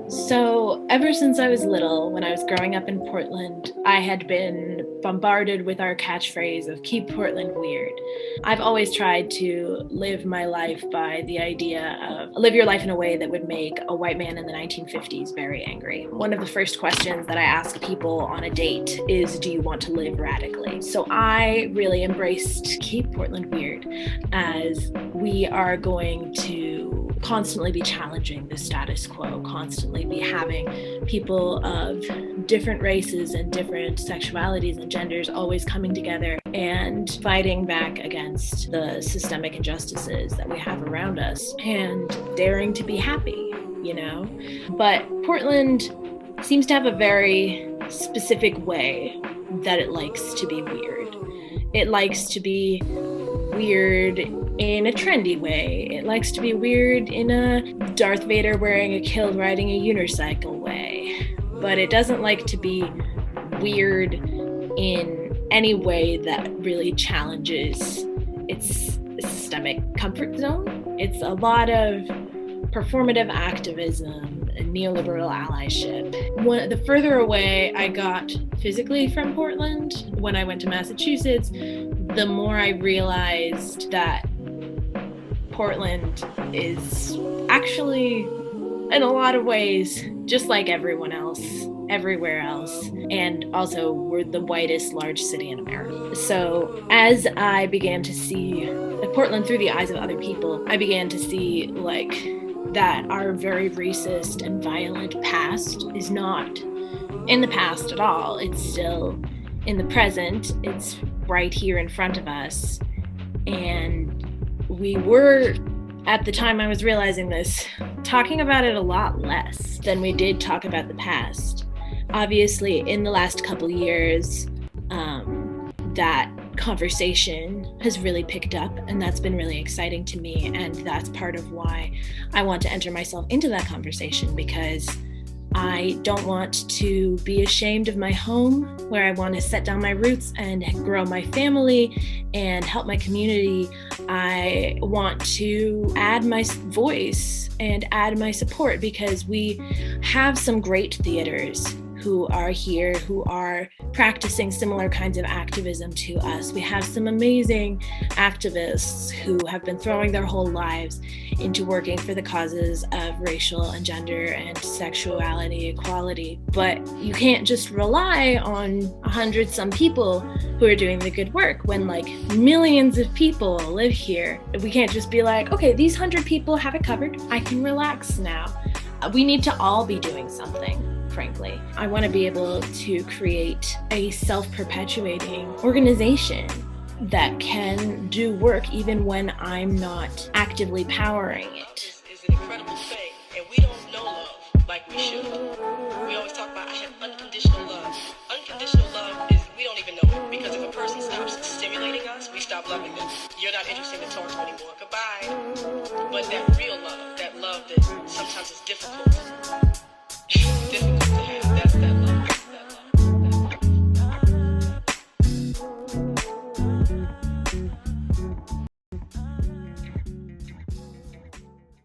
So ever since I was little, when I was growing up in Portland, I had been bombarded with our catchphrase of keep Portland weird. I've always tried to live my life by the idea of live your life in a way that would make a white man in the 1950s very angry. One of the first questions that I ask people on a date is, do you want to live radically? So I really embraced keep Portland weird, as we are going to constantly be challenging the status quo, constantly be having people of different races and different sexualities and genders always coming together and fighting back against the systemic injustices that we have around us and daring to be happy, you know? But Portland seems to have a very specific way that it likes to be weird. It likes to be weird in a trendy way. It likes to be weird in a Darth Vader wearing a kilt riding a unicycle way. But it doesn't like to be weird in any way that really challenges its systemic comfort zone. It's a lot of performative activism and neoliberal allyship. The further away I got physically from Portland, when I went to Massachusetts, the more I realized that Portland is actually, in a lot of ways, just like everyone else, everywhere else. And also, we're the whitest large city in America. So as I began to see Portland through the eyes of other people, I began to see that our very racist and violent past is not in the past at all. It's still in the present. It's right here in front of us. And we were, at the time I was realizing this, talking about it a lot less than we did talk about the past. Obviously, in the last couple years, that conversation has really picked up, and that's been really exciting to me. And that's part of why I want to enter myself into that conversation, because I don't want to be ashamed of my home, where I want to set down my roots and grow my family and help my community. I want to add my voice and add my support, because we have some great theaters who are here, who are practicing similar kinds of activism to us. We have some amazing activists who have been throwing their whole lives into working for the causes of racial and gender and sexuality equality. But you can't just rely on 100-some people who are doing the good work when millions of people live here. We can't just be like, okay, these 100 people have it covered. I can relax now. We need to all be doing something. Frankly, I want to be able to create a self-perpetuating organization that can do work even when I'm not actively powering it. This is an incredible thing, and we don't know love like we should. We always talk about I have unconditional love. Unconditional love is we don't even know it, because if a person stops stimulating us, we stop loving them. You're not interested in talks anymore. Goodbye. But that real love, that love that sometimes is difficult,